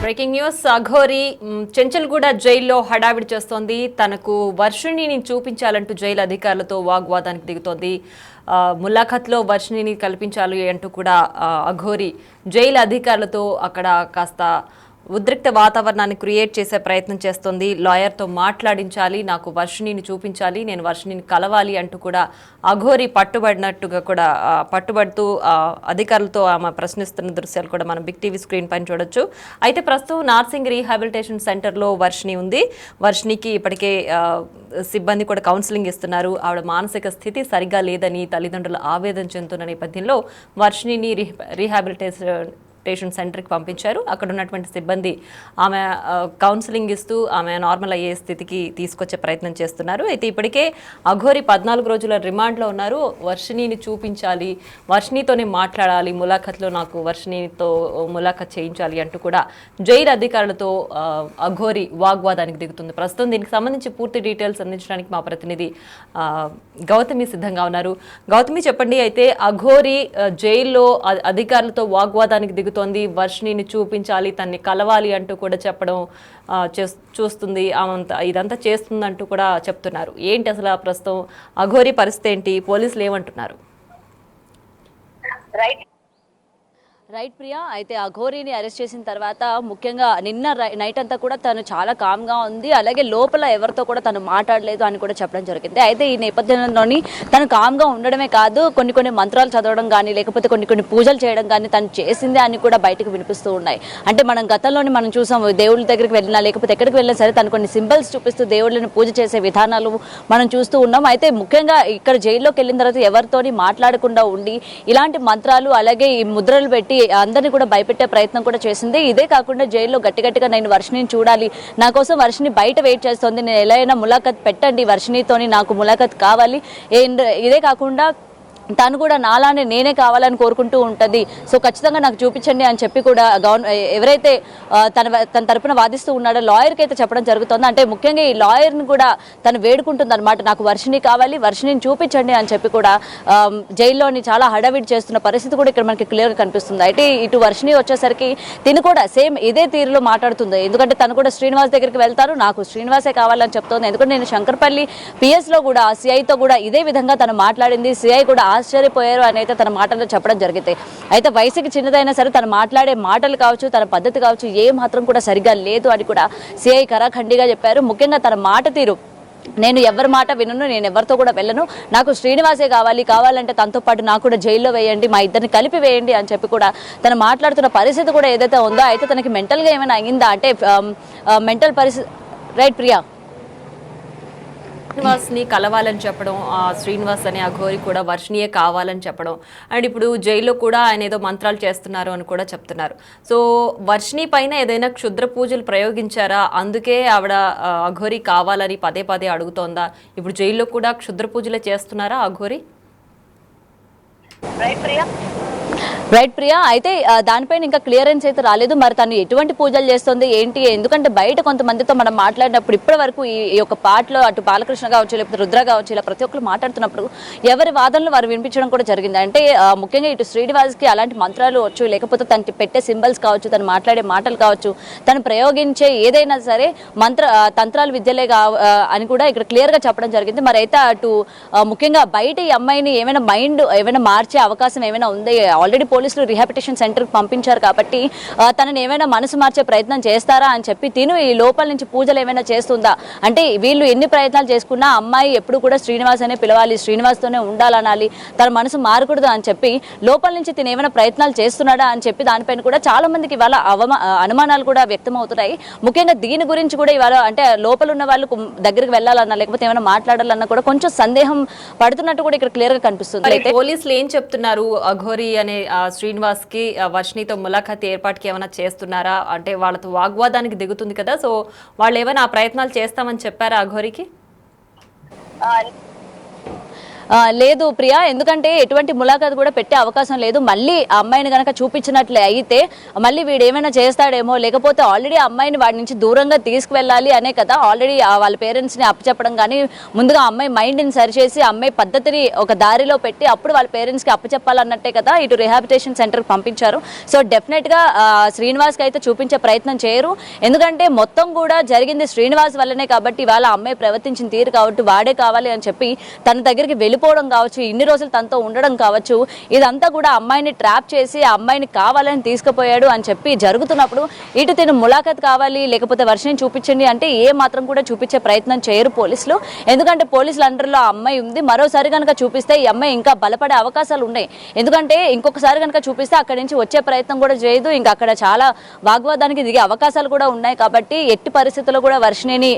Breaking news. Aghori Chanchalguda జైల్లో హడావిడి చేస్తోంది. తనకు వర్షిణిని చూపించాలంటూ జైలు అధికారులతో వాగ్వాదానికి దిగుతోంది. ములాఖత్లో వర్షిణిని కల్పించాలి అంటూ కూడా అఘోరి జైలు అధికారులతో అక్కడ కాస్త ఉద్రిక్త వాతావరణాన్ని క్రియేట్ చేసే ప్రయత్నం చేస్తోంది. లాయర్తో మాట్లాడించాలి, నాకు వర్షిణిని చూపించాలి, నేను వర్షిణిని కలవాలి అంటూ కూడా అఘోరి పట్టుబడినట్టుగా కూడా పట్టుబడుతూ అధికారులతో ఆమె ప్రశ్నిస్తున్న దృశ్యాలు కూడా మనం బిగ్ టీవీ స్క్రీన్ పైన చూడొచ్చు. అయితే ప్రస్తుతం నార్సింగ్ రీహాబిలిటేషన్ సెంటర్లో వర్షిణి ఉంది. వర్షిణికి ఇప్పటికే సిబ్బంది కూడా కౌన్సిలింగ్ ఇస్తున్నారు. ఆవిడ మానసిక స్థితి సరిగా లేదని తల్లిదండ్రులు ఆవేదన చెందుతున్న నేపథ్యంలో వర్షిణిని రీహాబిలిటేషన్ సెంటర్కి పంపించారు. అక్కడ ఉన్నటువంటి సిబ్బంది ఆమె కౌన్సిలింగ్ ఇస్తూ ఆమె నార్మల్ అయ్యే స్థితికి తీసుకొచ్చే ప్రయత్నం చేస్తున్నారు. అయితే ఇప్పటికే అఘోరి 14 రోజుల రిమాండ్లో ఉన్నారు. వర్షిణిని చూపించాలి, వర్షిణితోనే మాట్లాడాలి, ములాఖత్లో నాకు వర్షిణితో ములాఖత్ చేయించాలి అంటూ కూడా జైలు అధికారులతో అఘోరి వాగ్వాదానికి దిగుతుంది. ప్రస్తుతం దీనికి సంబంధించి పూర్తి డీటెయిల్స్ అందించడానికి మా ప్రతినిధి గౌతమి సిద్ధంగా ఉన్నారు. గౌతమి, చెప్పండి. అయితే అఘోరి జైల్లో అధికారులతో వాగ్వాదానికి దిగుతుంది. వర్షిణిని చూపించాలి, తన్ని కలవాలి అంటూ కూడా చెప్పడం చూస్తుంది. ఇదంతా చేస్తుందంటూ కూడా చెప్తున్నారు. ఏంటి అసలు ప్రస్తుతం అఘోరి పరిస్థితి ఏంటి? పోలీసులు ఏమంటున్నారు? రైట్ ప్రియా, అయితే అఘోరిని అరెస్ట్ చేసిన తర్వాత ముఖ్యంగా నిన్న నైట్ అంతా కూడా తను చాలా కామ్గా ఉంది. అలాగే లోపల ఎవరితో కూడా తను మాట్లాడలేదు అని కూడా చెప్పడం జరిగింది. అయితే ఈ నేపథ్యంలోని తను కామ్గా ఉండడమే కాదు, కొన్ని మంత్రాలు చదవడం కానీ లేకపోతే కొన్ని పూజలు చేయడం కానీ తను చేసింది అని కూడా బయటకు వినిపిస్తూ ఉన్నాయి. అంటే మనం గతంలోని మనం చూసాం, దేవుళ్ళ దగ్గరికి వెళ్ళినా లేకపోతే ఎక్కడికి వెళ్ళినా సరే తను కొన్ని సింబల్స్ చూపిస్తూ దేవుళ్ళని పూజ చేసే విధానాలు మనం చూస్తూ ఉన్నాం. అయితే ముఖ్యంగా ఇక్కడ జైల్లోకి వెళ్ళిన తర్వాత ఎవరితోని మాట్లాడకుండా ఉండి ఇలాంటి మంత్రాలు అలాగే ఈ ముద్రలు పెట్టి అందరినీ కూడా భయపెట్టే ప్రయత్నం కూడా చేసింది. ఇదే కాకుండా జైల్లో గట్టిగా నేను వర్షిణిని చూడాలి, నా కోసం వర్షిణి బయట వెయిట్ చేస్తోంది, నేను ఎలా అయినా ములాఖత్ పెట్టండి, వర్షిణితోని నాకు ములాఖత్ కావాలి. ఇదే కాకుండా తను కూడా నాలానే నేనే కావాలని కోరుకుంటూ ఉంటుంది. సో ఖచ్చితంగా నాకు చూపించండి అని చెప్పి కూడా ఎవరైతే తన తరపున వాదిస్తూ ఉన్నాడో లాయర్కి అయితే చెప్పడం జరుగుతుంది. అంటే ముఖ్యంగా ఈ లాయర్ని కూడా తను వేడుకుంటుంది అనమాట, నాకు వర్షిణి కావాలి, వర్షిణిని చూపించండి అని చెప్పి కూడా జైల్లోని చాలా హడావిడి చేస్తున్న పరిస్థితి కూడా ఇక్కడ మనకి క్లియర్గా కనిపిస్తుంది. అయితే ఇటు వర్షిణి వచ్చేసరికి తిను కూడా సేమ్ ఇదే తీరులో మాట్లాడుతుంది. ఎందుకంటే తను కూడా శ్రీనివాస్ దగ్గరికి వెళ్తారు, నాకు శ్రీనివాసే కావాలని చెప్తోంది. ఎందుకంటే నేను శంకర్పల్లి పిఎస్లో కూడా సిఐతో కూడా ఇదే విధంగా తను మాట్లాడింది. సిఐ కూడా ఆశ్చర్యపోయారు అని అయితే తన మాటల్లో చెప్పడం జరిగింది. అయితే వయసుకి చిన్నదైనా సరే తను మాట్లాడే మాటలు కావచ్చు, తన పద్ధతి కావచ్చు, ఏ మాత్రం కూడా సరిగా లేదు అని కూడా సిఐ కరాఖండిగా చెప్పారు. ముఖ్యంగా తన మాట తీరు, నేను ఎవరి మాట వినను, నేను ఎవరితో కూడా వెళ్ళను, నాకు శ్రీనివాసే కావాలంటే తనతో పాటు నాకు కూడా జైల్లో వేయండి, మా ఇద్దరిని కలిపి వేయండి అని చెప్పి కూడా తను మాట్లాడుతున్న పరిస్థితి కూడా ఏదైతే ఉందో, అయితే తనకి మెంటల్గా ఏమైనా అయిందా అంటే మెంటల్ పరిస్థితి. రైట్ ప్రియా, శ్రీనివాస్ని కలవాలని చెప్పడం, శ్రీనివాస్ అనే అఘోరి కూడా వర్షిణియే కావాలని చెప్పడం, అండ్ ఇప్పుడు జైల్లో కూడా ఆయన ఏదో మంత్రాలు చేస్తున్నారు అని కూడా చెప్తున్నారు. సో వర్షిణి పైన ఏదైనా క్షుద్ర పూజలు ప్రయోగించారా? అందుకే ఆవిడ అఘోరి కావాలని పదే అడుగుతోందా? ఇప్పుడు జైల్లో కూడా క్షుద్ర పూజలే చేస్తున్నారా అఘోరి? రైట్ ప్రియా, అయితే దానిపైన ఇంకా క్లియరెన్స్ అయితే రాలేదు. మరి తను ఎటువంటి పూజలు చేస్తుంది ఏంటి? ఎందుకంటే బయట కొంతమందితో మనం మాట్లాడినప్పుడు ఇప్పటి వరకు ఈ యొక్క పాటలో అటు బాలకృష్ణ కావచ్చు లేకపోతే రుద్ర కావచ్చు, ఇలా ప్రతి ఒక్కరు మాట్లాడుతున్నప్పుడు ఎవరి వాదనలు వారు వినిపించడం కూడా జరిగింది. అంటే ముఖ్యంగా ఇటు శ్రీనివాస్కి అలాంటి మంత్రాలు వచ్చు, లేకపోతే తనకి పెట్టే సింబల్స్ కావచ్చు, తను మాట్లాడే మాటలు కావచ్చు, తను ప్రయోగించే ఏదైనా సరే తంత్రాలు విద్యలే అని కూడా ఇక్కడ క్లియర్గా చెప్పడం జరిగింది. మరి అయితే అటు ముఖ్యంగా బయట ఈ అమ్మాయిని ఏమైనా మార్చే అవకాశం ఏమైనా ఉంది? ఆల్రెడీ పోలీసులు రీహాబిలిటేషన్ సెంటర్కి పంపించారు కాబట్టి తనని ఏమైనా మనసు మార్చే ప్రయత్నం చేస్తారా అని చెప్పి తిను ఈ లోపల నుంచి పూజలు ఏమైనా చేస్తుందా అంటే వీళ్ళు ఎన్ని ప్రయత్నాలు చేసుకున్నా అమ్మాయి ఎప్పుడు కూడా శ్రీనివాస్ అనే పిలవాలి, శ్రీనివాస్తోనే ఉండాలనాలి, తన మనసు మారకూడదు అని చెప్పి లోపల నుంచి తిను ఏమైనా ప్రయత్నాలు చేస్తున్నాడా అని చెప్పి దానిపైన కూడా చాలా మందికి ఇవాళ అనుమానాలు కూడా వ్యక్తం అవుతున్నాయి. ముఖ్యంగా దీని గురించి కూడా ఇవాళ అంటే లోపల ఉన్న వాళ్ళు దగ్గరికి వెళ్ళాలన్నా లేకపోతే ఏమైనా మాట్లాడాలన్నా కూడా కొంచెం సందేహం పడుతున్నట్టు కూడా ఇక్కడ క్లియర్ గా కనిపిస్తుంది. అయితే పోలీసులు ఏం చెప్తున్నారు? అఘోరి అనే శ్రీనివాస్ కి వర్షిణితో ములాఖత్ ఏర్పాటుకి ఏమైనా చేస్తున్నారా? అంటే వాళ్ళతో వాగ్వాదానికి దిగుతుంది కదా, సో వాళ్ళు ఏమైనా ప్రయత్నాలు చేస్తామని చెప్పారా అఘోరికి? లేదు ప్రియా, ఎందుకంటే ఎటువంటి ములాఖాత్ కూడా పెట్టే అవకాశం లేదు. మళ్ళీ ఆ అమ్మాయిని కనుక చూపించినట్లే అయితే మళ్ళీ వీడు ఏమైనా చేస్తాడేమో, లేకపోతే ఆల్రెడీ అమ్మాయిని వాడి నుంచి దూరంగా తీసుకువెళ్ళాలి అనే కదా ఆల్రెడీ వాళ్ళ పేరెంట్స్ని అప్పచెప్పడం. కానీ ముందుగా అమ్మాయి మైండ్ని సరిచేసి అమ్మాయి పద్ధతిని ఒక దారిలో పెట్టి అప్పుడు వాళ్ళ పేరెంట్స్కి అప్పచెప్పాలన్నట్టే కదా ఇటు రిహాబిలిటేషన్ సెంటర్కి పంపించారు. సో డెఫినెట్గా శ్రీనివాస్కి అయితే చూపించే ప్రయత్నం చేయరు. ఎందుకంటే మొత్తం కూడా జరిగింది శ్రీనివాస్ వల్లనే కాబట్టి వాళ్ళ అమ్మాయి ప్రవర్తించిన తీరు కాబట్టి వాడే కావాలి అని చెప్పి తన దగ్గరికి వెళ్ళిపోవడం కావచ్చు, ఇన్ని రోజులు తనతో ఉండడం కావచ్చు, ఇదంతా కూడా అమ్మాయిని ట్రాప్ చేసి ఆ అమ్మాయిని కావాలని తీసుకుపోయాడు అని చెప్పి జరుగుతున్నప్పుడు ఇటు తిను ములాఖత్ కావాలి లేకపోతే వర్షని చూపించండి అంటే ఏ మాత్రం కూడా చూపించే ప్రయత్నం చేయరు పోలీసులు. ఎందుకంటే పోలీసుల అండర్లో ఆ అమ్మాయి ఉంది. మరోసారి కనుక చూపిస్తే ఈ అమ్మాయి ఇంకా బలపడే అవకాశాలు ఉన్నాయి. ఎందుకంటే ఇంకొకసారి కనుక చూపిస్తే అక్కడి నుంచి వచ్చే ప్రయత్నం కూడా చేయదు. ఇంకా అక్కడ చాలా వాగ్వాదానికి దిగే అవకాశాలు కూడా ఉన్నాయి. కాబట్టి ఎట్టి పరిస్థితుల్లో కూడా వర్షిణిని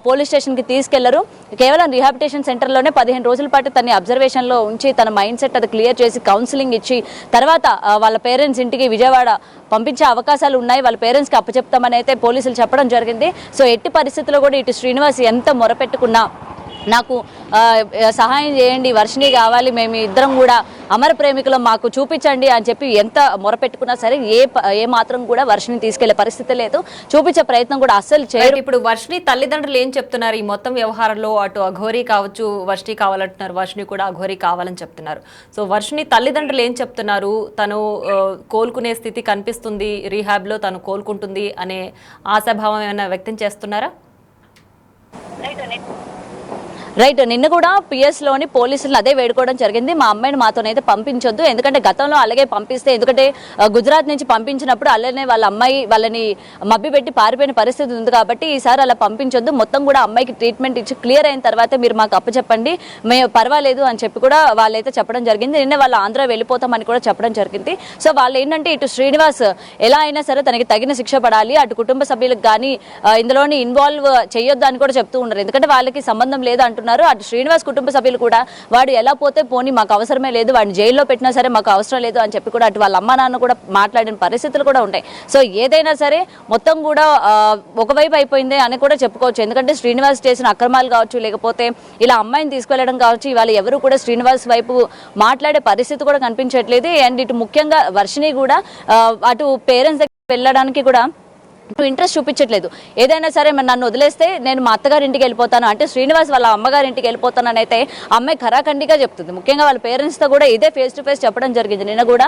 పోలీస్ స్టేషన్కి తీసుకెళ్లరు. కేవలం రిహాబిలిటేషన్ సెంటర్లోనే 15 రోజుల పాటు తన అబ్జర్వేషన్లో ఉంచి తన మైండ్ సెట్ అది క్లియర్ చేసి కౌన్సిలింగ్ ఇచ్చి తర్వాత వాళ్ళ పేరెంట్స్ ఇంటికి విజయవాడ పంపించే అవకాశాలు ఉన్నాయి. వాళ్ళ పేరెంట్స్కి అప్పచెప్తామని అయితే పోలీసులు చెప్పడం జరిగింది. సో ఎట్టి పరిస్థితుల్లో కూడా ఇటు శ్రీనివాస్ ఎంత మొరపెట్టుకున్నా నాకు సహాయం చేయండి, వర్షిణి కావాలి, మేము ఇద్దరం కూడా అమర ప్రేమికులు, మాకు చూపించండి అని చెప్పి ఎంత మొరపెట్టుకున్నా సరే ఏ మాత్రం కూడా వర్షిని తీసుకెళ్లే పరిస్థితి లేదు. చూపించే ప్రయత్నం కూడా అస్సలు చేయరు. ఇప్పుడు వర్షిని తల్లిదండ్రులు ఏం చెప్తున్నారు ఈ మొత్తం వ్యవహారంలో? అటు అఘోరి కావచ్చు, వర్షిని కావాలంటున్నారు, వర్షిని కూడా అఘోరి కావాలని చెప్తున్నారు. సో వర్షిని తల్లిదండ్రులు ఏం చెప్తున్నారు? తను కోలుకునే స్థితి కనిపిస్తుంది, రీహాబ్లో తను కోలుకుంటుంది అనే ఆశాభావం ఏమైనా వ్యక్తం చేస్తున్నారా? రైట్, నిన్న కూడా పిఎస్లోని పోలీసులను అదే వేడుకోవడం జరిగింది. మా అమ్మాయిని మాతోనైతే పంపించొద్దు, ఎందుకంటే గతంలో అలాగే పంపిస్తే, ఎందుకంటే గుజరాత్ నుంచి పంపించినప్పుడు అలానే వాళ్ళ అమ్మాయి వాళ్ళని మభ్యపెట్టి పారిపోయిన పరిస్థితి ఉంది కాబట్టి ఈసారి అలా పంపించొద్దు, మొత్తం కూడా అమ్మాయికి ట్రీట్మెంట్ ఇచ్చి క్లియర్ అయిన తర్వాత మీరు మాకు అప్పచెప్పండి, మేము పర్వాలేదు అని చెప్పి కూడా వాళ్ళైతే చెప్పడం జరిగింది. నిన్న వాళ్ళు ఆంధ్ర వెళ్ళిపోతామని కూడా చెప్పడం జరిగింది. సో వాళ్ళు ఏంటంటే ఇటు శ్రీనివాస్ ఎలా అయినా సరే తనకి తగిన శిక్ష పడాలి, అటు కుటుంబ సభ్యులకు కానీ ఇందులోని ఇన్వాల్వ్ చేయొద్దు అని కూడా చెప్తూ ఉన్నారు. ఎందుకంటే వాళ్ళకి సంబంధం లేదు అంటున్నారు. అటు శ్రీనివాస్ కుటుంబ సభ్యులు కూడా వాడు ఎలా పోతే పోనీ, మాకు అవసరమే లేదు, వాడిని జైల్లో పెట్టినా సరే మాకు అవసరం లేదు అని చెప్పి కూడా అటు వాళ్ళ అమ్మ నాన్న కూడా మాట్లాడిన పరిస్థితులు కూడా ఉంటాయి. సో ఏదైనా సరే మొత్తం కూడా ఒకవైపు అయిపోయింది అని కూడా చెప్పుకోవచ్చు. ఎందుకంటే శ్రీనివాస్ చేసిన అక్రమాలు కావచ్చు, లేకపోతే ఇలా అమ్మాయిని తీసుకెళ్లడం కావచ్చు, ఇవాళ ఎవరు కూడా శ్రీనివాస్ వైపు మాట్లాడే పరిస్థితి కూడా కనిపించట్లేదు. అండ్ ఇటు ముఖ్యంగా వర్షిని కూడా అటు పేరెంట్స్ దగ్గర వెళ్ళడానికి కూడా ఇంట్రెస్ట్ చూపించట్లేదు. ఏదైనా సరే నన్ను వదిలేస్తే నేను మా అత్తగారి ఇంటికి వెళ్ళిపోతాను అంటే శ్రీనివాస్ వాళ్ళ అమ్మగారి ఇంటికి వెళ్ళిపోతానని అయితే అమ్మాయి ఖరాఖండిగా చెప్తుంది. ముఖ్యంగా వాళ్ళ పేరెంట్స్తో కూడా ఇదే ఫేస్ టు ఫేస్ చెప్పడం జరిగింది. నిన్న కూడా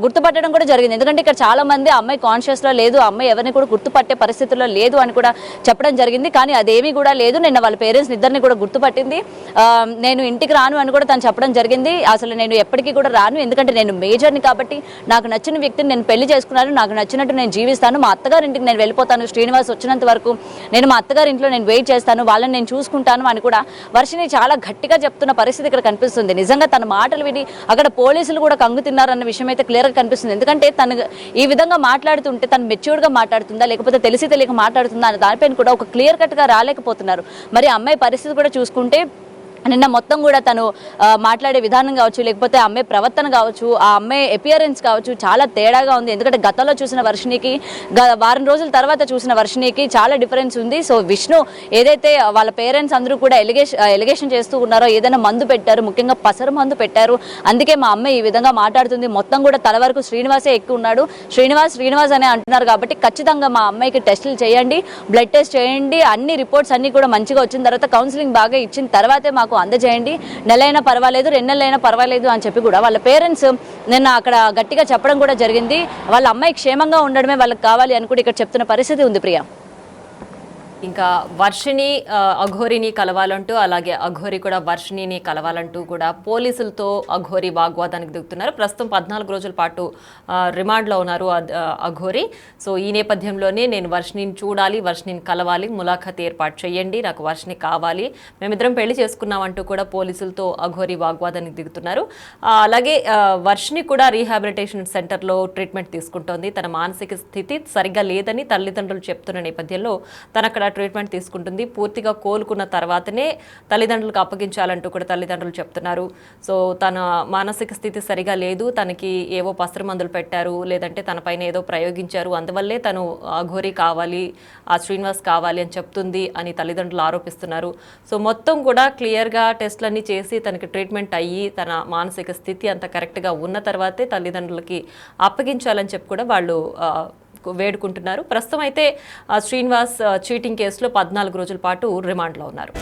గుర్తుపట్టడం కూడా జరిగింది. ఎందుకంటే ఇక్కడ చాలా మంది అమ్మాయి కాన్షియస్లో లేదు, అమ్మాయి ఎవరిని కూడా గుర్తుపట్టే పరిస్థితుల్లో లేదు అని కూడా చెప్పడం జరిగింది. కానీ అదేమీ కూడా లేదు. నిన్న వాళ్ళ పేరెంట్స్ ఇద్దరిని కూడా గుర్తుపట్టింది. నేను ఇంటికి రాను అని కూడా తను చెప్పడం జరిగింది. అసలు నేను ఎప్పటికీ కూడా రాను, ఎందుకంటే నేను మేజర్ని కాబట్టి నాకు నచ్చిన వ్యక్తిని నేను పెళ్లి చేసుకున్నాను, నాకు నచ్చినట్టు నేను జీవిస్తాను, మా అత్తగారి ఇంటికి నేను వెళ్ళిపోతాను, శ్రీనివాస్ వచ్చినంత వరకు నేను మా అత్తగారి ఇంట్లో నేను వెయిట్ చేస్తాను, వాళ్ళని నేను చూసుకుంటాను అని కూడా వర్షిని చాలా గట్టిగా చెప్తున్న పరిస్థితి ఇక్కడ కనిపిస్తుంది. నిజంగా తన మాటలు విని అక్కడ పోలీసులు కూడా కంగు తిన్నారన్న విషయం అయితే క్లియర్గా కనిపిస్తుంది. ఎందుకంటే తను ఈ విధంగా మాట్లాడుతుంటే తను మెచ్యూర్డ్గా మాట్లాడుతుందా లేకపోతే తెలిసి తెలియక మాట్లాడుతుందా అనే దానిపైన కూడా ఒక క్లియర్ కట్గా రాలేకపోతున్నారు. మరి అమ్మాయి పరిస్థితి కూడా చూసుకుంటే నిన్న మొత్తం కూడా తను మాట్లాడే విధానం కావచ్చు, లేకపోతే అమ్మాయి ప్రవర్తన కావచ్చు, ఆ అమ్మాయి అపియరెన్స్ కావచ్చు, చాలా తేడాగా ఉంది. ఎందుకంటే గతంలో చూసిన వర్షినికి వారం రోజుల తర్వాత చూసిన వర్షినికి చాలా డిఫరెన్స్ ఉంది. సో విష్ణు ఏదైతే వాళ్ళ పేరెంట్స్ అందరూ కూడా ఎలిగేషన్ చేస్తూ ఉన్నారో, ఏదైనా మందు పెట్టారు, ముఖ్యంగా పసరు మందు పెట్టారు, అందుకే మా అమ్మాయి ఈ విధంగా మాట్లాడుతుంది, మొత్తం కూడా తల వరకు శ్రీనివాసే ఎక్కువ ఉన్నాడు, శ్రీనివాస్ అనే అంటున్నారు. కాబట్టి ఖచ్చితంగా మా అమ్మాయికి టెస్టులు చేయండి, బ్లడ్ టెస్ట్ చేయండి, అన్ని రిపోర్ట్స్ అన్ని కూడా మంచిగా వచ్చిన తర్వాత కౌన్సిలింగ్ బాగా ఇచ్చిన తర్వాతే మాకు అందజేయండి, నెలైనా పర్వాలేదు, 2 నెలలైనా పర్వాలేదు అని చెప్పి కూడా వాళ్ళ పేరెంట్స్ నిన్న అక్కడ గట్టిగా చెప్పడం కూడా జరిగింది. వాళ్ళ అమ్మాయి క్షేమంగా ఉండడమే వాళ్ళకి కావాలి అని కూడా ఇక్కడ చెప్తున్న పరిస్థితి ఉంది ప్రియా. ఇంకా వర్షిని అఘోరిని కలవాలంటూ, అలాగే అఘోరి కూడా వర్షిణిని కలవాలంటూ కూడా పోలీసులతో అఘోరి వాగ్వాదానికి దిగుతున్నారు. ప్రస్తుతం 14 రోజుల పాటు రిమాండ్లో ఉన్నారు అఘోరి. సో ఈ నేపథ్యంలోనే నేను వర్షిణిని చూడాలి, వర్షిణిని కలవాలి, ములాఖత్ ఏర్పాటు చేయండి, నాకు వర్షిణి కావాలి, మేమిద్దరం పెళ్లి చేసుకున్నామంటూ కూడా పోలీసులతో అఘోరి వాగ్వాదానికి దిగుతున్నారు. అలాగే వర్షిణి కూడా రీహాబిలిటేషన్ సెంటర్లో ట్రీట్మెంట్ తీసుకుంటోంది. తన మానసిక స్థితి సరిగ్గా లేదని తల్లిదండ్రులు చెప్తున్న నేపథ్యంలో తన అక్కడ ట్రీట్మెంట్ తీసుకుంటుంది. పూర్తిగా కోలుకున్న తర్వాతనే తల్లిదండ్రులకు అప్పగించాలంటూ కూడా తల్లిదండ్రులు చెప్తున్నారు. సో తన మానసిక స్థితి సరిగా లేదు, తనకి ఏవో పసరు మందులు పెట్టారు, లేదంటే తన పైన ఏదో ప్రయోగించారు, అందువల్లే తను అఘోరి కావాలి, ఆ శ్రీనివాస్ కావాలి అని చెప్తుంది అని తల్లిదండ్రులు ఆరోపిస్తున్నారు. సో మొత్తం కూడా క్లియర్గా టెస్ట్లన్నీ చేసి తనకి ట్రీట్మెంట్ అయ్యి తన మానసిక స్థితి అంత కరెక్ట్గా ఉన్న తర్వాతే తల్లిదండ్రులకి అప్పగించాలని చెప్పి కూడా వాళ్ళు వేడుకుంటున్నారు. ప్రస్తుతం అయితే శ్రీనివాస్ చీటింగ్ కేసులో 14 రోజుల పాటు రిమాండ్లో ఉన్నారు.